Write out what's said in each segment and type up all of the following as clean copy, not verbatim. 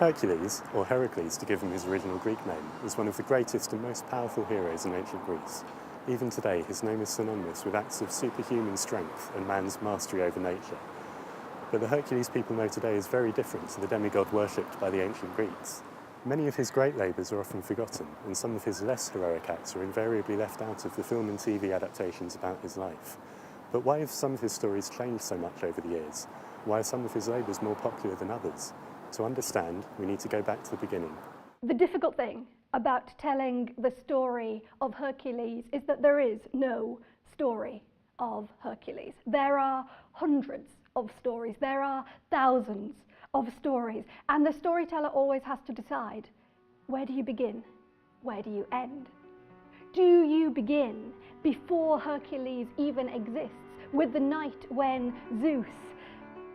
Hercules, or Heracles to give him his original Greek name, was one of the greatest and most powerful heroes in ancient Greece. Even today, his name is synonymous with acts of superhuman strength and man's mastery over nature. But the Hercules people know today is very different to the demigod worshipped by the ancient Greeks. Many of his great labours are often forgotten, and some of his less heroic acts are invariably left out of the film and TV adaptations about his life. But why have some of his stories changed so much over the years? Why are some of his labours more popular than others? To understand, we need to go back to the beginning. The difficult thing about telling the story of Hercules is that there is no story of Hercules. There are hundreds of stories, there are thousands of stories, and the storyteller always has to decide, where do you begin? Where do you end? Do you begin before Hercules even exists, with the night when Zeus,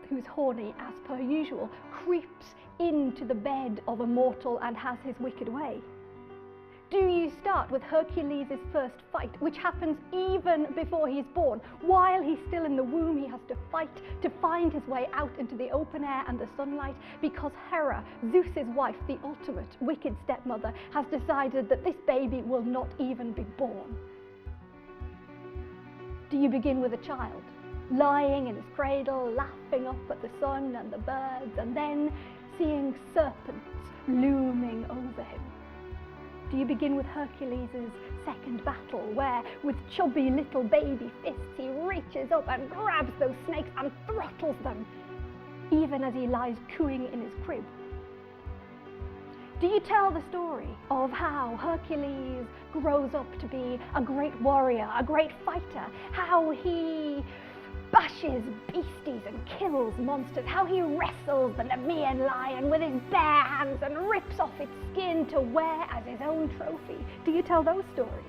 who's horny as per usual, creeps into the bed of a mortal and has his wicked way? Do you start with Hercules' first fight, which happens even before he's born? While he's still in the womb, he has to fight to find his way out into the open air and the sunlight, because Hera, Zeus's wife, the ultimate wicked stepmother, has decided that this baby will not even be born. Do you begin with a child, lying in his cradle, laughing up at the sun and the birds, and then seeing serpents looming over him? Do you begin with Hercules' second battle, where with chubby little baby fists he reaches up and grabs those snakes and throttles them, even as he lies cooing in his crib? Do you tell the story of how Hercules grows up to be a great warrior, a great fighter, how he bashes beasties and kills monsters, how he wrestles the Nemean lion with his bare hands and rips off its skin to wear as his own trophy? Do you tell those stories?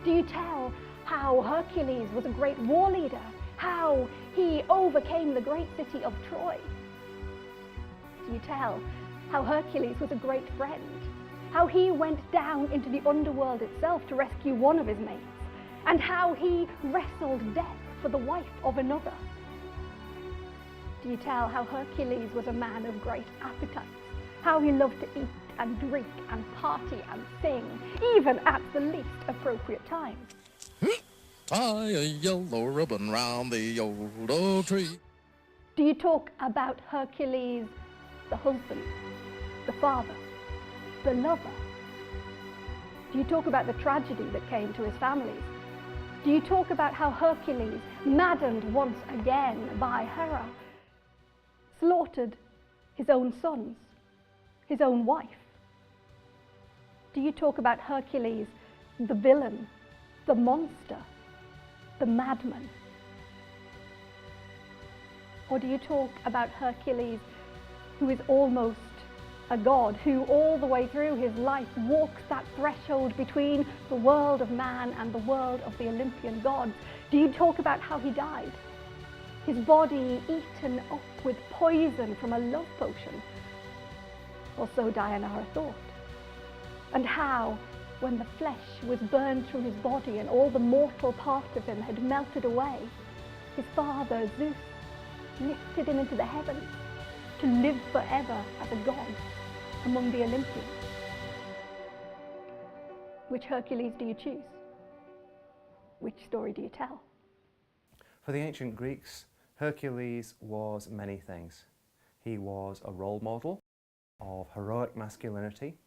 Do you tell how Hercules was a great war leader, how he overcame the great city of Troy? Do you tell how Hercules was a great friend, how he went down into the underworld itself to rescue one of his mates, and how he wrestled death for the wife of another? Do you tell how Hercules was a man of great appetites, how he loved to eat and drink and party and sing, even at the least appropriate times? Tie a yellow ribbon round the old oak tree. Do you talk about Hercules, the husband, the father, the lover? Do you talk about the tragedy that came to his families? Do you talk about how Hercules, maddened once again by Hera, slaughtered his own sons, his own wife? Do you talk about Hercules, the villain, the monster, the madman? Or do you talk about Hercules, who is almost a god, who all the way through his life walks that threshold between the world of man and the world of the Olympian gods? Do you talk about how he died, his body eaten up with poison from a love potion? Or so Deianira thought. And how, when the flesh was burned through his body and all the mortal part of him had melted away, his father Zeus lifted him into the heavens to live forever as a god among the Olympians. Which Hercules do you choose? Which story do you tell? For the ancient Greeks, Hercules was many things. He was a role model of heroic masculinity.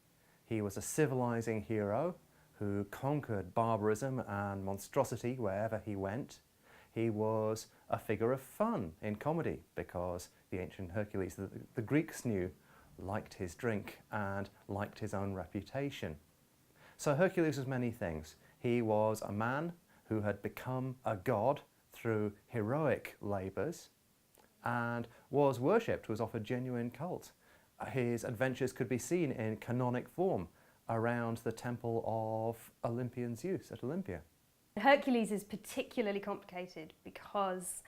He was a civilizing hero who conquered barbarism and monstrosity wherever he went. He was a figure of fun in comedy, because the ancient Hercules, the Greeks knew, liked his drink and liked his own reputation. So Hercules was many things. He was a man who had become a god through heroic labours and was worshipped, was offered genuine cult. His adventures could be seen in canonic form around the temple of Olympian Zeus at Olympia. Hercules is particularly complicated because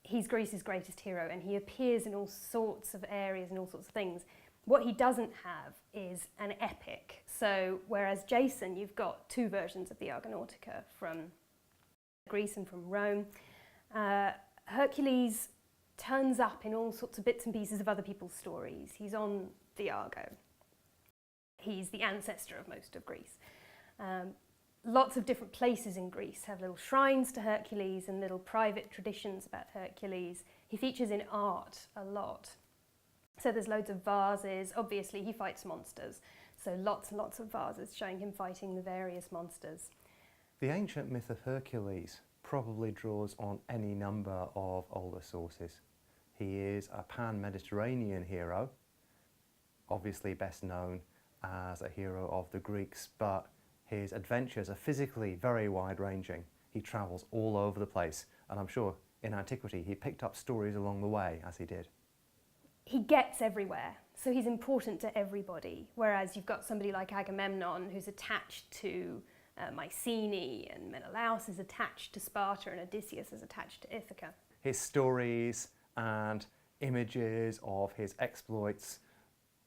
he's Greece's greatest hero and he appears in all sorts of areas and all sorts of things. What he doesn't have is an epic. So whereas Jason, you've got two versions of the Argonautica from Greece and from Rome, Hercules turns up in all sorts of bits and pieces of other people's stories. He's on the Argo. He's the ancestor of most of Greece. Lots of different places in Greece have little shrines to Hercules and little private traditions about Hercules. He features in art a lot. So there's loads of vases. Obviously, he fights monsters. So lots and lots of vases showing him fighting the various monsters. The ancient myth of Hercules probably draws on any number of older sources. He is a pan-Mediterranean hero, obviously best known as a hero of the Greeks, but his adventures are physically very wide-ranging. He travels all over the place, and I'm sure in antiquity he picked up stories along the way as he did. He gets everywhere, so he's important to everybody, whereas you've got somebody like Agamemnon who's attached to Mycenae, and Menelaus is attached to Sparta, and Odysseus is attached to Ithaca. His stories and images of his exploits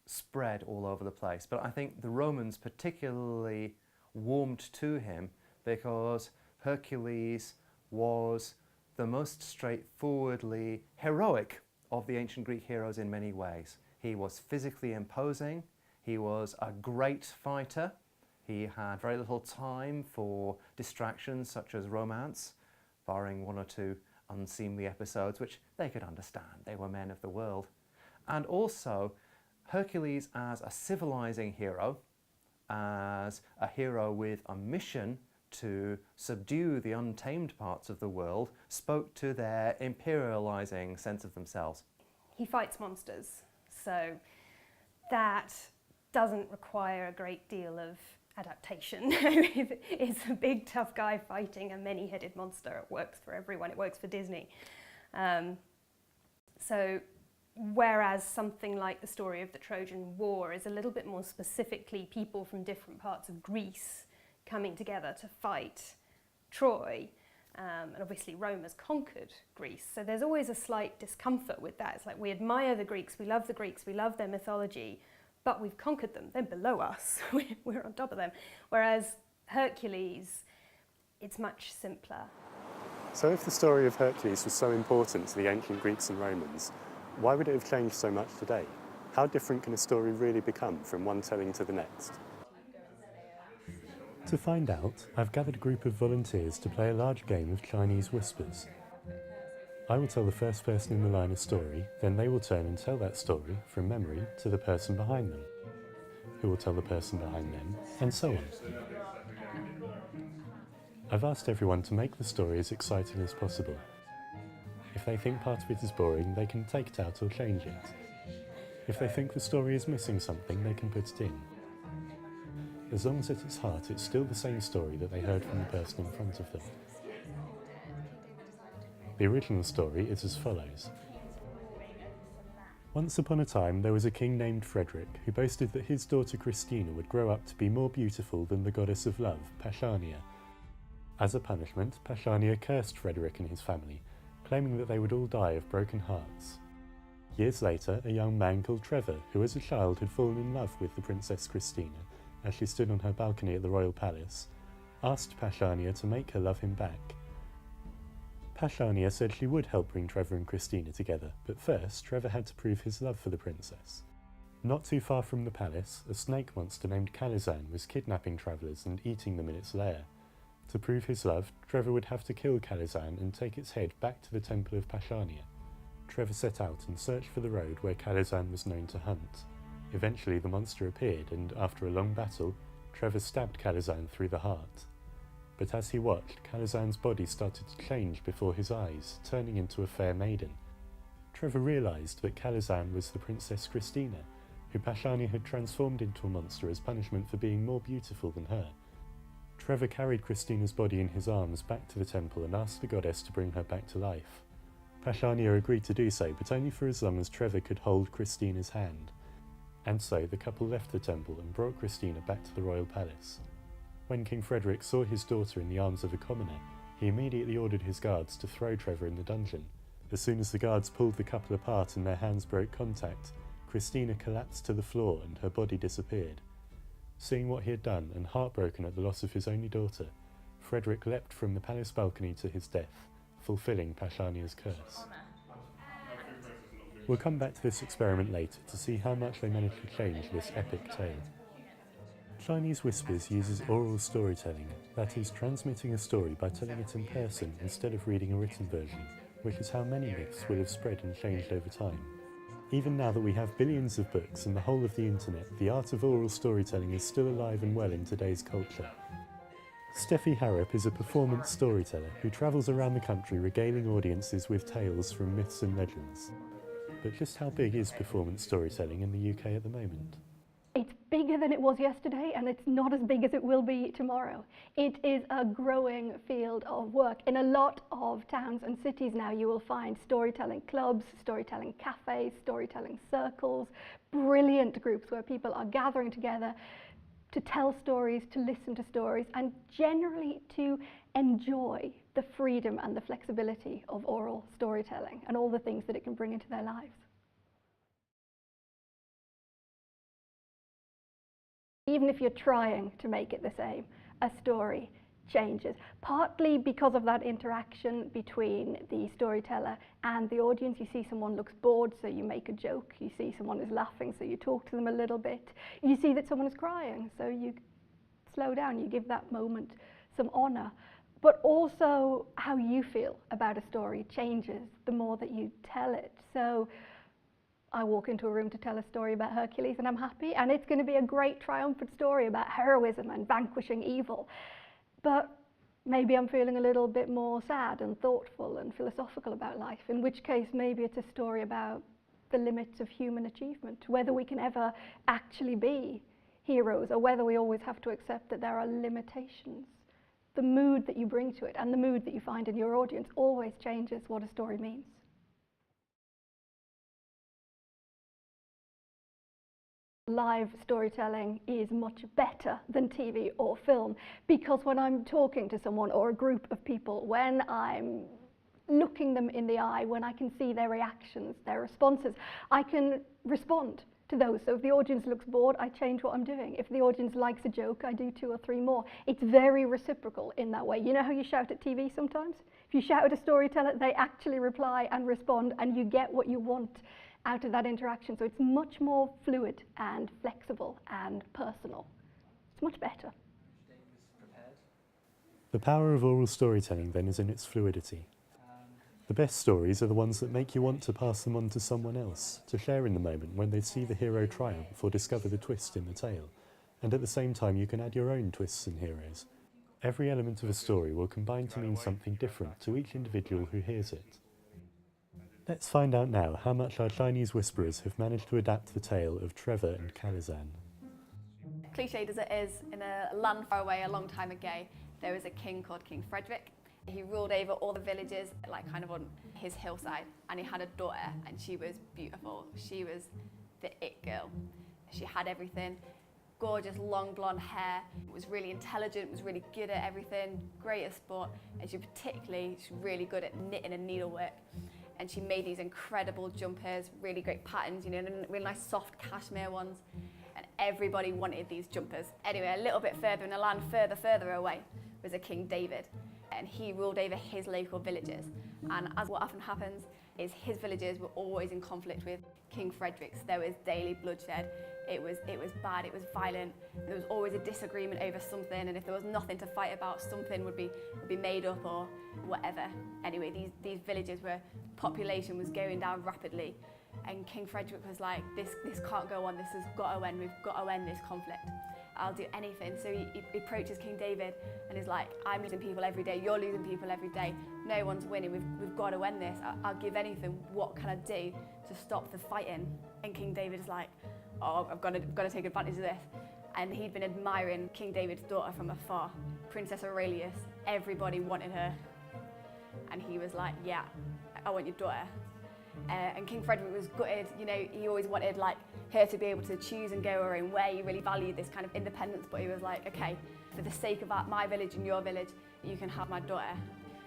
spread all over the place, but I think the Romans particularly warmed to him because Hercules was the most straightforwardly heroic of the ancient Greek heroes in many ways. He was physically imposing, he was a great fighter, he had very little time for distractions such as romance, barring one or two unseemly episodes which they could understand, they were men of the world. And also Hercules as a civilizing hero, as a hero with a mission to subdue the untamed parts of the world, spoke to their imperializing sense of themselves. He fights monsters, so that doesn't require a great deal of adaptation. It's a big tough guy fighting a many-headed monster. It works for everyone, it works for Disney. So whereas something like the story of the Trojan War is a little bit more specifically people from different parts of Greece coming together to fight Troy, and obviously Rome has conquered Greece, so there's always a slight discomfort with that. It's like we admire the Greeks, we love their mythology, but we've conquered them, they're below us, we're on top of them. Whereas Hercules, it's much simpler. So if the story of Hercules was so important to the ancient Greeks and Romans, why would it have changed so much today? How different can a story really become from one telling to the next? To find out, I've gathered a group of volunteers to play a large game of Chinese whispers. I will tell the first person in the line a story, then they will turn and tell that story from memory to the person behind them, who will tell the person behind them, and so on. I've asked everyone to make the story as exciting as possible. If they think part of it is boring, they can take it out or change it. If they think the story is missing something, they can put it in. As long as at its heart it's still the same story that they heard from the person in front of them. The original story is as follows. Once upon a time there was a king named Frederick who boasted that his daughter Christina would grow up to be more beautiful than the goddess of love, Pachonia. As a punishment, Pachonia cursed Frederick and his family, claiming that they would all die of broken hearts. Years later, a young man called Trevor, who as a child had fallen in love with the Princess Christina as she stood on her balcony at the royal palace, asked Pachonia to make her love him back. Pachonia said she would help bring Trevor and Christina together, but first Trevor had to prove his love for the princess. Not too far from the palace, a snake monster named Calizan was kidnapping travellers and eating them in its lair. To prove his love, Trevor would have to kill Calizan and take its head back to the temple of Pachonia. Trevor set out and searched for the road where Calizan was known to hunt. Eventually the monster appeared and, after a long battle, Trevor stabbed Calizan through the heart. But as he watched, Calizan's body started to change before his eyes, turning into a fair maiden. Trevor realised that Calizan was the Princess Christina, who Pachonia had transformed into a monster as punishment for being more beautiful than her. Trevor carried Christina's body in his arms back to the temple and asked the goddess to bring her back to life. Pachonia agreed to do so, but only for as long as Trevor could hold Christina's hand. And so the couple left the temple and brought Christina back to the royal palace. When King Frederick saw his daughter in the arms of a commoner, he immediately ordered his guards to throw Trevor in the dungeon. As soon as the guards pulled the couple apart and their hands broke contact, Christina collapsed to the floor and her body disappeared. Seeing what he had done and heartbroken at the loss of his only daughter, Frederick leapt from the palace balcony to his death, fulfilling Pachonia's curse. We'll come back to this experiment later to see how much they managed to change this epic tale. Chinese Whispers uses oral storytelling, that is, transmitting a story by telling it in person instead of reading a written version, which is how many myths will have spread and changed over time. Even now that we have billions of books and the whole of the internet, the art of oral storytelling is still alive and well in today's culture. Steffi Harrop is a performance storyteller who travels around the country regaling audiences with tales from myths and legends. But just how big is performance storytelling in the UK at the moment? It's bigger than it was yesterday, and it's not as big as it will be tomorrow. It is a growing field of work. In a lot of towns and cities now, you will find storytelling clubs, storytelling cafes, storytelling circles, brilliant groups where people are gathering together to tell stories, to listen to stories, and generally to enjoy the freedom and the flexibility of oral storytelling and all the things that it can bring into their lives. Even if you're trying to make it the same, a story changes, partly because of that interaction between the storyteller and the audience. You see someone looks bored, so you make a joke. You see someone is laughing, so you talk to them a little bit. You see that someone is crying, so you slow down, you give that moment some honour. But also how you feel about a story changes the more that you tell it. So I walk into a room to tell a story about Hercules and I'm happy, and it's going to be a great triumphant story about heroism and vanquishing evil. But maybe I'm feeling a little bit more sad and thoughtful and philosophical about life, in which case maybe it's a story about the limits of human achievement, whether we can ever actually be heroes or whether we always have to accept that there are limitations. The mood that you bring to it and the mood that you find in your audience always changes what a story means. Live storytelling is much better than TV or film, because when I'm talking to someone or a group of people, when I'm looking them in the eye, when I can see their reactions, their responses, I can respond to those. So if the audience looks bored, I change what I'm doing. If the audience likes a joke, I do 2 or 3 more. It's very reciprocal in that way. You know how you shout at TV sometimes? If you shout at a storyteller, they actually reply and respond, and you get what you want out of that interaction. So it's much more fluid and flexible and personal. It's much better. The power of oral storytelling then is in its fluidity. The best stories are the ones that make you want to pass them on to someone else, to share in the moment when they see the hero triumph or discover the twist in the tale. And at the same time you can add your own twists and heroes. Every element of a story will combine to mean something different to each individual who hears it. Let's find out now how much our Chinese whisperers have managed to adapt the tale of Trevor and Calizan. Cliched as it is, in a land far away a long time ago, there was a king called King Frederick. He ruled over all the villages, like kind of on his hillside, and he had a daughter, and she was beautiful. She was the it girl. She had everything. Gorgeous long blonde hair, was really intelligent, was really good at everything, great at sport, and she's really good at knitting and needlework. And she made these incredible jumpers, really great patterns, you know, really nice soft cashmere ones. And everybody wanted these jumpers. Anyway, a little bit further in the land, further away, was a King David. And he ruled over his local villages. And as what often happens, is his villages were always in conflict with King Frederick's. There was daily bloodshed. It was bad, it was violent. There was always a disagreement over something, and if there was nothing to fight about, something would be made up or whatever. Anyway, these villages where population was going down rapidly, and King Frederick was like, this can't go on, this has got to end, we've got to end this conflict. I'll do anything. So he approaches King David and is like, I'm losing people every day, you're losing people every day, no one's winning, we've got to end this, I'll give anything, what can I do to stop the fighting? And King David is like, oh, I've got to take advantage of this. And he'd been admiring King David's daughter from afar, Princess Aurelius. Everybody wanted her. And he was like, yeah, I want your daughter. And King Frederick was gutted, you know, he always wanted like her to be able to choose and go her own way. He really valued this kind of independence, but he was like, okay, for the sake of my village and your village, you can have my daughter.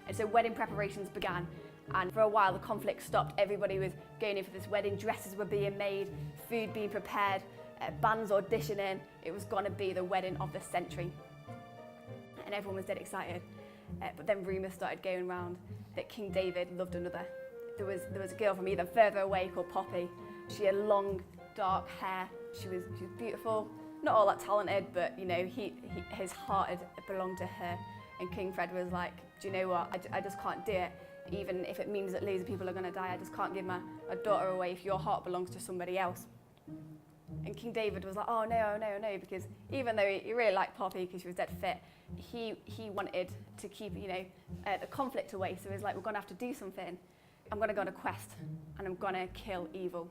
And so wedding preparations began. And for a while the conflict stopped. Everybody was going in for this wedding, dresses were being made, food being prepared, bands auditioning. It was going to be the wedding of the century. And everyone was dead excited. But then rumours started going around that King David loved another. There was a girl from even further away called Poppy. She had long, dark hair. She was beautiful. Not all that talented, but you know, his heart had belonged to her. And King Fred was like, do you know what? I just can't do it. Even if it means that loads of people are going to die, I just can't give my daughter away if your heart belongs to somebody else. And King David was like, oh no, because even though he really liked Poppy because she was dead fit, he wanted to keep, you know, the conflict away. So he was like, we're going to have to do something. I'm going to go on a quest and I'm going to kill evil.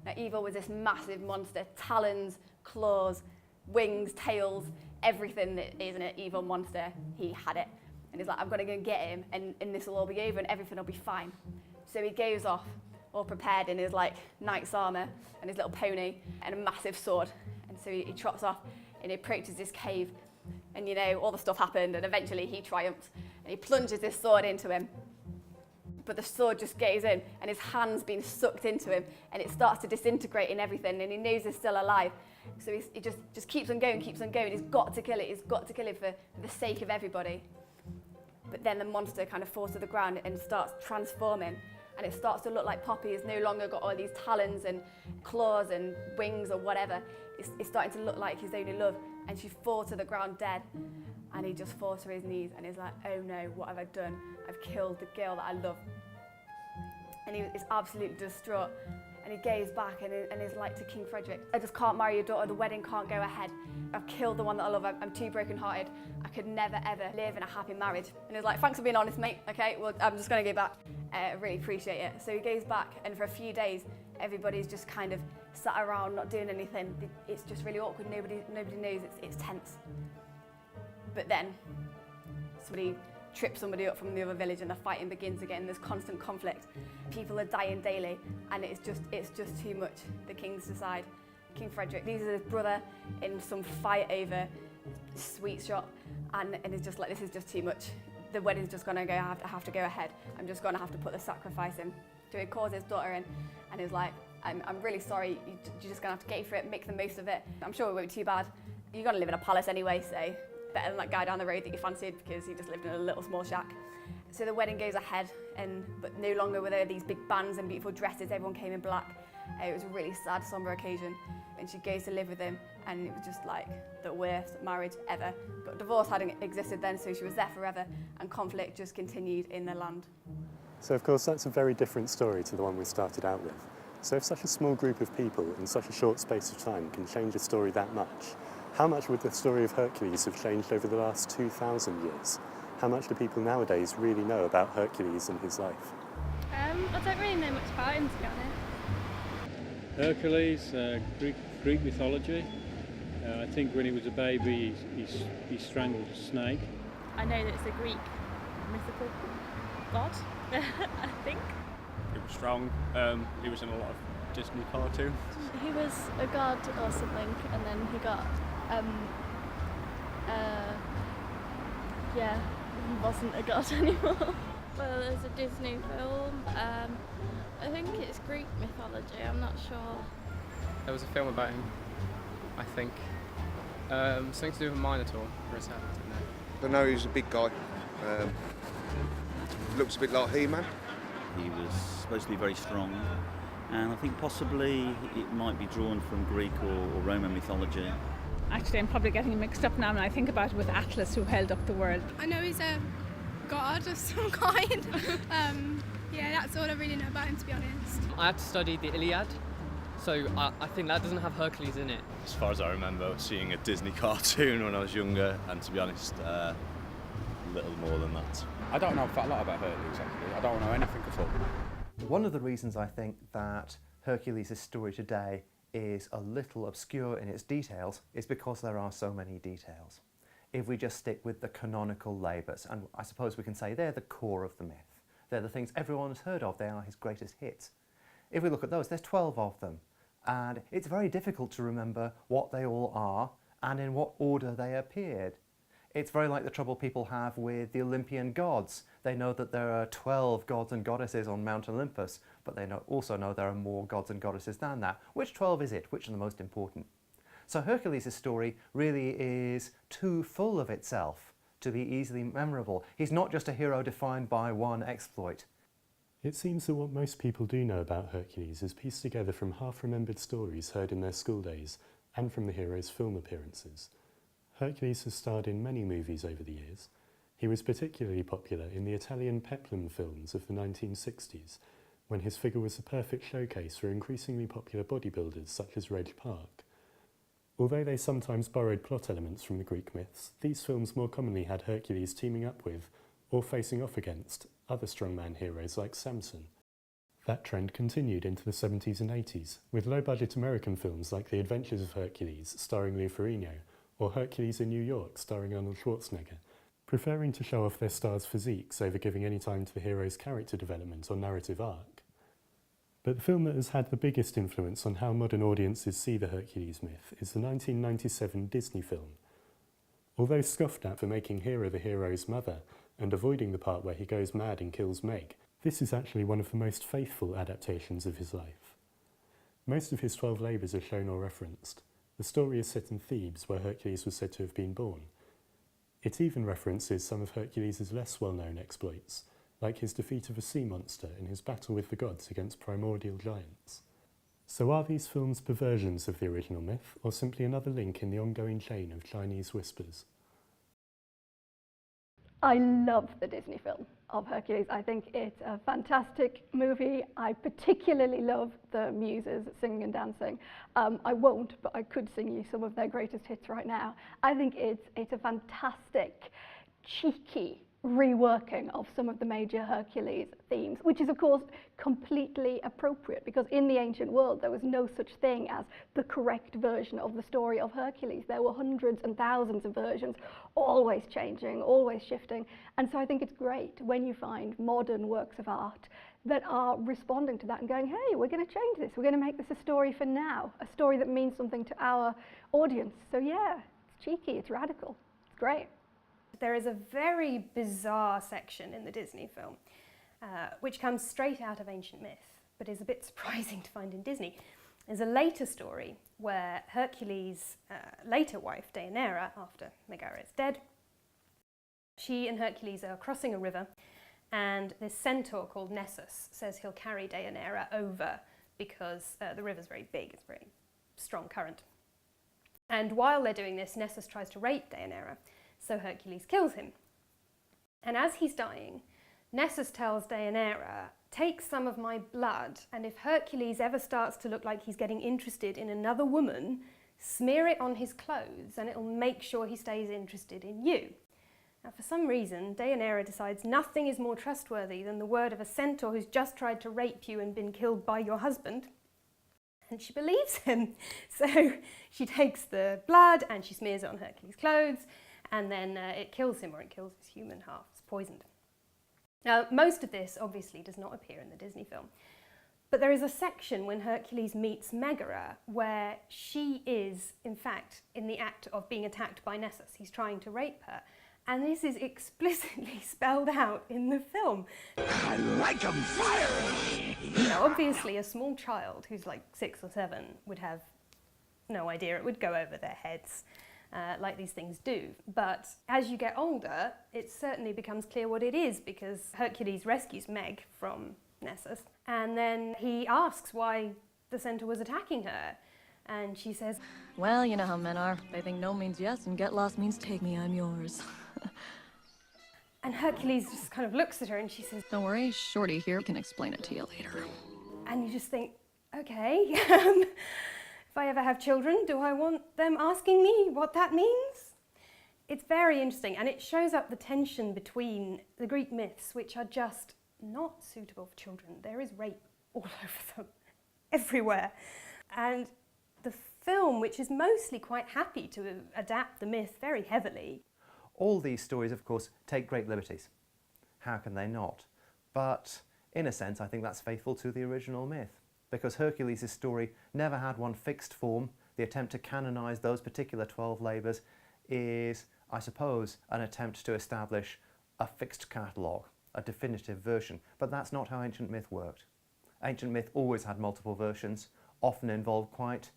Now, evil was this massive monster, talons, claws, wings, tails, everything that is an evil monster, he had it. And he's like, I'm going to go get him and this will all be over and everything will be fine. So he goes off, all prepared in his like knight's armour and his little pony and a massive sword. And so he trots off and he approaches this cave and, you know, all the stuff happened and eventually he triumphs and he plunges this sword into him. But the sword just goes in and his hand's been sucked into him and it starts to disintegrate in everything and he knows he's still alive. So he just keeps on going. He's got to kill it. For the sake of everybody. But then the monster kind of falls to the ground and starts transforming and it starts to look like Poppy has no longer got all these talons and claws and wings or whatever. It's starting to look like his only love and she falls to the ground dead and he just falls to his knees and he's like, oh no, what have I done? I've killed the girl that I love. And he is absolutely distraught and he goes back and is like to King Frederick, I just can't marry your daughter, the wedding can't go ahead. I've killed the one that I love, I'm too broken-hearted. I could never ever live in a happy marriage. And he's like, thanks for being honest, mate, okay, well, I'm just gonna go back. I really appreciate it. So he goes back and for a few days, everybody's just kind of sat around not doing anything. It's just really awkward, nobody knows, it's tense. But then, somebody trips somebody up from the other village and the fighting begins again. There's constant conflict. People are dying daily and it's just too much. The kings decide. King Frederick loses his brother in some fight over a sweet shop and it's just like, this is just too much. The wedding's just gonna have to go ahead. I'm just gonna have to put the sacrifice in. So he calls his daughter in and he's like, I'm really sorry, you're just gonna have to get for it, make the most of it. I'm sure it won't be too bad. You're gonna live in a palace anyway, so better than that guy down the road that you fancied because he just lived in a little small shack. So the wedding goes ahead, but no longer were there these big bands and beautiful dresses, everyone came in black. It was a really sad, sombre occasion. And she goes to live with him and it was just like the worst marriage ever. But divorce hadn't existed then, so she was there forever and conflict just continued in the land. So of course that's a very different story to the one we started out with. So if such a small group of people in such a short space of time can change a story that much, how much would the story of Hercules have changed over the last 2,000 years? How much do people nowadays really know about Hercules and his life? I don't really know much about him, to be honest. Hercules, Greek mythology. I think when he was a baby he strangled a snake. I know that it's a Greek mythical god, I think. He was strong. He was in a lot of Disney cartoons. He was a god or something, and then he got, yeah, he wasn't a god anymore. Well, there's a Disney film. I think it's Greek mythology, I'm not sure. There was a film about him, I think. Something to do with a Minotaur, for a second. I don't know, he was a big guy. Looks a bit like He-Man. He was supposed to be very strong, and I think possibly it might be drawn from Greek or Roman mythology. Actually, I'm probably getting mixed up now when I think about it with Atlas, who held up the world. I know he's a god of some kind. Yeah, that's all I really know about him, to be honest. I had to study the Iliad, so I think that doesn't have Hercules in it. As far as I remember, seeing a Disney cartoon when I was younger, and to be honest, little more than that. I don't know a lot about Hercules, actually. I don't know anything at all. One of the reasons I think that Hercules' story today is a little obscure in its details is because there are so many details. If we just stick with the canonical labours, and I suppose we can say they're the core of the myth. They're the things everyone has heard of, they are his greatest hits. If we look at those, there's 12 of them, and it's very difficult to remember what they all are and in what order they appeared. It's very like the trouble people have with the Olympian gods. They know that there are 12 gods and goddesses on Mount Olympus, but they also know there are more gods and goddesses than that. Which 12 is it? Which are the most important? So Hercules' story really is too full of itself to be easily memorable. He's not just a hero defined by one exploit. It seems that what most people do know about Hercules is pieced together from half-remembered stories heard in their school days and from the hero's film appearances. Hercules has starred in many movies over the years. He was particularly popular in the Italian peplum films of the 1960s, when his figure was the perfect showcase for increasingly popular bodybuilders such as Reg Park. Although they sometimes borrowed plot elements from the Greek myths, these films more commonly had Hercules teaming up with, or facing off against, other strongman heroes like Samson. That trend continued into the 70s and 80s, with low-budget American films like The Adventures of Hercules, starring Lou Ferrigno, or Hercules in New York, starring Arnold Schwarzenegger, preferring to show off their stars' physiques over giving any time to the hero's character development or narrative arc. But the film that has had the biggest influence on how modern audiences see the Hercules myth is the 1997 Disney film. Although scoffed at for making Hera the hero's mother and avoiding the part where he goes mad and kills Meg, this is actually one of the most faithful adaptations of his life. Most of his 12 labours are shown or referenced. The story is set in Thebes, where Hercules was said to have been born. It even references some of Hercules' less well-known exploits, like his defeat of a sea monster in his battle with the gods against primordial giants. So are these films perversions of the original myth, or simply another link in the ongoing chain of Chinese whispers? I love the Disney film of Hercules. I think it's a fantastic movie. I particularly love the muses singing and dancing. I won't, but I could sing you some of their greatest hits right now. I think it's a fantastic, cheeky reworking of some of the major Hercules themes, which is of course completely appropriate because in the ancient world there was no such thing as the correct version of the story of Hercules. There were hundreds and thousands of versions, always changing, always shifting, and so I think it's great when you find modern works of art that are responding to that and going, hey, we're going to change this, we're going to make this a story for now, a story that means something to our audience. So yeah, it's cheeky, it's radical, it's great. There is a very bizarre section in the Disney film, which comes straight out of ancient myth, but is a bit surprising to find in Disney. There's a later story where Hercules' later wife, Deianira, after Megara is dead, she and Hercules are crossing a river, and this centaur called Nessus says he'll carry Deianira over because the river's very big, it's a very strong current. And while they're doing this, Nessus tries to rape Deianira. So Hercules kills him. And as he's dying, Nessus tells Deianira, take some of my blood, and if Hercules ever starts to look like he's getting interested in another woman, smear it on his clothes and it'll make sure he stays interested in you. Now for some reason, Deianira decides nothing is more trustworthy than the word of a centaur who's just tried to rape you and been killed by your husband. And she believes him. So she takes the blood and she smears it on Hercules' clothes, and then it kills him, or it kills his human half. It's poisoned. Now, most of this obviously does not appear in the Disney film, but there is a section when Hercules meets Megara where she is, in fact, in the act of being attacked by Nessus. He's trying to rape her, and this is explicitly spelled out in the film. I like 'em fiery! Now, obviously, a small child who's like 6 or 7 would have no idea. It would go over their heads. Like these things do. But as you get older, it certainly becomes clear what it is, because Hercules rescues Meg from Nessus, and then he asks why the centaur was attacking her, and she says, well, you know how men are. They think no means yes, and get lost means take me, I'm yours. And Hercules just kind of looks at her and she says, don't worry, Shorty here can explain it to you later. And you just think, okay, if I ever have children, do I want them asking me what that means? It's very interesting, and it shows up the tension between the Greek myths, which are just not suitable for children. There is rape all over them, everywhere. And the film, which is mostly quite happy to adapt the myth very heavily. All these stories, of course, take great liberties. How can they not? But in a sense, I think that's faithful to the original myth, because Hercules' story never had one fixed form. The attempt to canonise those particular 12 labours is, I suppose, an attempt to establish a fixed catalogue, a definitive version, but that's not how ancient myth worked. Ancient myth always had multiple versions, often involved quite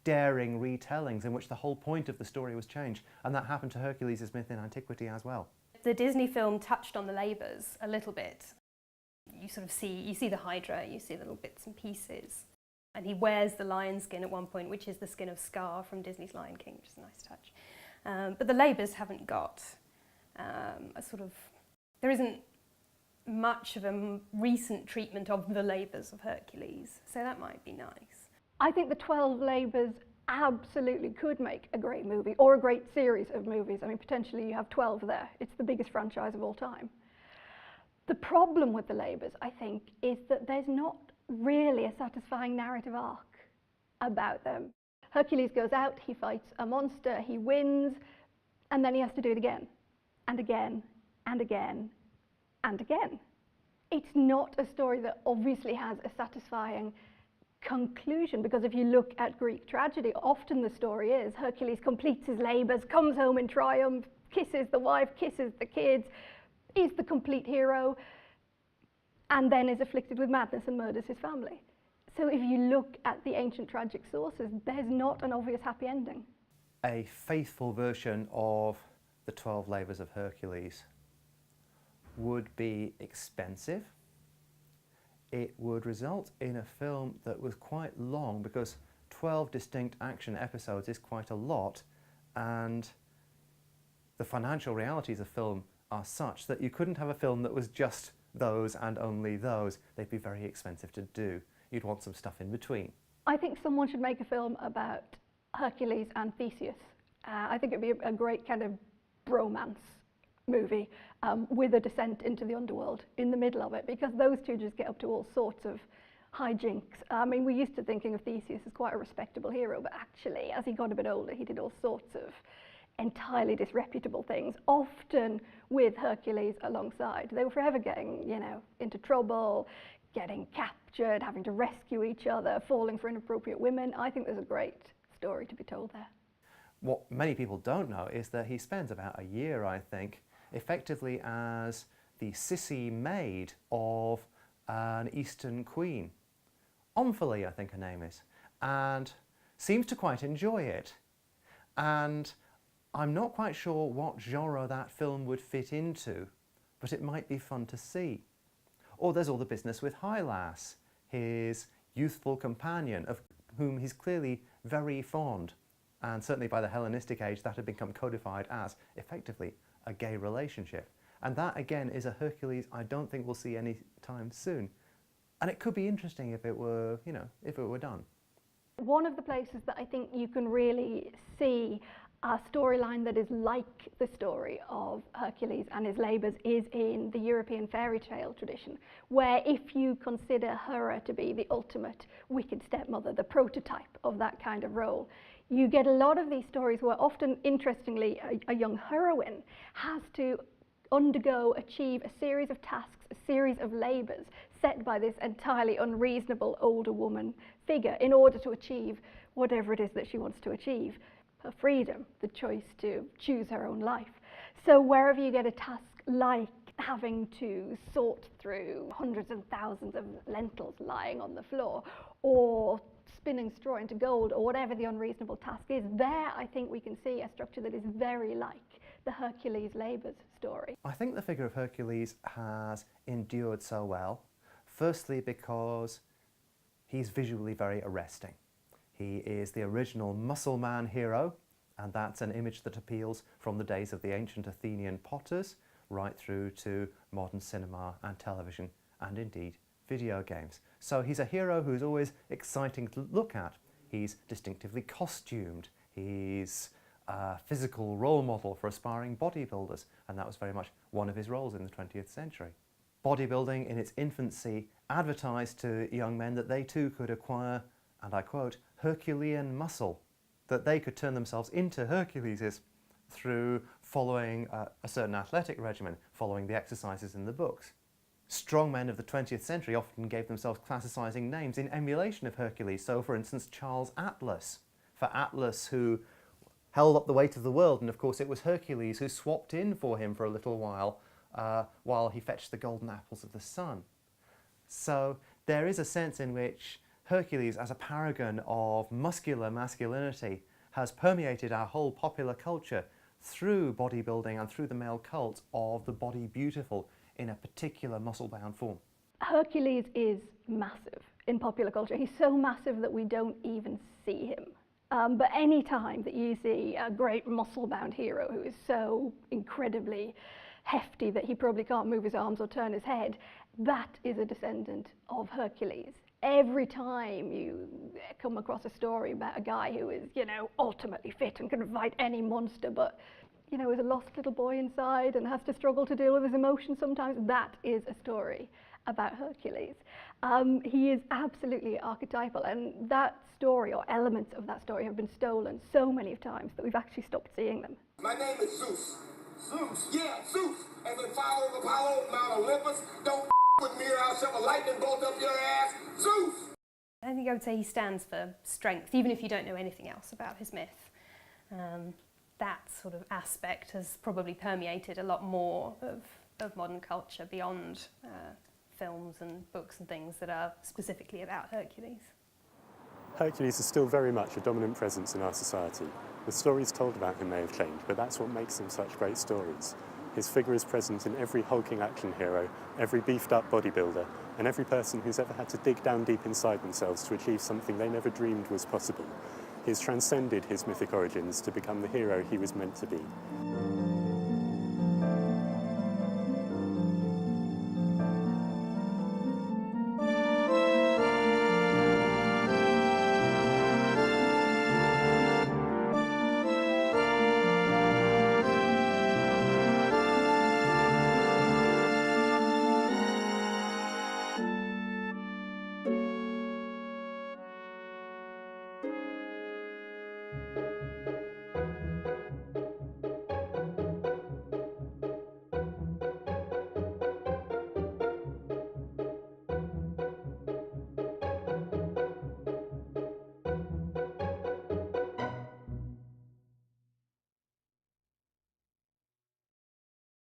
daring retellings in which the whole point of the story was changed, and that happened to Hercules' myth in antiquity as well. The Disney film touched on the labours a little bit. you sort of see the Hydra, you see the little bits and pieces. And he wears the lion skin at one point, which is the skin of Scar from Disney's Lion King, which is a nice touch. But the Labours haven't got there isn't much of a recent treatment of the Labours of Hercules, so that might be nice. I think the 12 Labours absolutely could make a great movie, or a great series of movies. I mean, potentially you have 12 there. It's the biggest franchise of all time. The problem with the Labours, I think, is that there's not really a satisfying narrative arc about them. Hercules goes out, he fights a monster, he wins, and then he has to do it again, and again, and again, and again. It's not a story that obviously has a satisfying conclusion, because if you look at Greek tragedy, often the story is Hercules completes his labours, comes home in triumph, kisses the wife, kisses the kids, is the complete hero, and then is afflicted with madness and murders his family. So if you look at the ancient tragic sources, there's not an obvious happy ending. A faithful version of the 12 Labours of Hercules would be expensive. It would result in a film that was quite long, because 12 distinct action episodes is quite a lot, and the financial realities of film are such that you couldn't have a film that was just those and only those. They'd be very expensive to do. You'd want some stuff in between. I think someone should make a film about Hercules and Theseus. I think it'd be a great kind of bromance movie with a descent into the underworld in the middle of it, because those two just get up to all sorts of hijinks. I mean, we're used to thinking of Theseus as quite a respectable hero, but actually, as he got a bit older, he did all sorts of entirely disreputable things, often with Hercules alongside. They were forever getting, into trouble, getting captured, having to rescue each other, falling for inappropriate women. I think there's a great story to be told there. What many people don't know is that he spends about a year, I think, effectively as the sissy maid of an Eastern queen. Omphalie, I think her name is, and seems to quite enjoy it. And I'm not quite sure what genre that film would fit into, but it might be fun to see. Or there's all the business with Hylas, his youthful companion, of whom he's clearly very fond. And certainly by the Hellenistic age, that had become codified as, effectively, a gay relationship. And that, again, is a Hercules I don't think we'll see any time soon. And it could be interesting if it were, if it were done. One of the places that I think you can really see a storyline that is like the story of Hercules and his labours is in the European fairy tale tradition, where if you consider Hera to be the ultimate wicked stepmother, the prototype of that kind of role, you get a lot of these stories where often, interestingly, a young heroine has to achieve a series of tasks, a series of labours set by this entirely unreasonable older woman figure in order to achieve whatever it is that she wants to achieve. Her freedom, the choice to choose her own life. So wherever you get a task like having to sort through hundreds and thousands of lentils lying on the floor, or spinning straw into gold, or whatever the unreasonable task is, there I think we can see a structure that is very like the Hercules Labours story. I think the figure of Hercules has endured so well, firstly because he's visually very arresting. He is the original muscle man hero, and that's an image that appeals from the days of the ancient Athenian potters right through to modern cinema and television, and indeed video games. So he's a hero who's always exciting to look at. He's distinctively costumed. He's a physical role model for aspiring bodybuilders, and that was very much one of his roles in the 20th century. Bodybuilding in its infancy advertised to young men that they too could acquire, and I quote, Herculean muscle, that they could turn themselves into Herculeses through following a certain athletic regimen, following the exercises in the books. Strong men of the 20th century often gave themselves classicizing names in emulation of Hercules. So, for instance, Charles Atlas, for Atlas, who held up the weight of the world, and of course it was Hercules who swapped in for him for a little while he fetched the golden apples of the sun. So there is a sense in which Hercules, as a paragon of muscular masculinity, has permeated our whole popular culture through bodybuilding and through the male cult of the body beautiful in a particular muscle-bound form. Hercules is massive in popular culture. He's so massive that we don't even see him. But any time that you see a great muscle-bound hero who is so incredibly hefty that he probably can't move his arms or turn his head, that is a descendant of Hercules. Every time you come across a story about a guy who is, you know, ultimately fit and can fight any monster, but, you know, is a lost little boy inside and has to struggle to deal with his emotions sometimes, that is a story about Hercules. He is absolutely archetypal, and that story, or elements of that story, have been stolen so many times that we've actually stopped seeing them. My name is Zeus. Zeus? Yeah, Zeus. As in follow Apollo, Mount Olympus. Don't with me or I'll shove a lightning bolt up your ass. Zeus! I think I would say he stands for strength, even if you don't know anything else about his myth. That sort of aspect has probably permeated a lot more of modern culture beyond films and books and things that are specifically about Hercules. Hercules is still very much a dominant presence in our society. The stories told about him may have changed, but that's what makes them such great stories. His figure is present in every hulking action hero, every beefed-up bodybuilder, and every person who's ever had to dig down deep inside themselves to achieve something they never dreamed was possible. He has transcended his mythic origins to become the hero he was meant to be.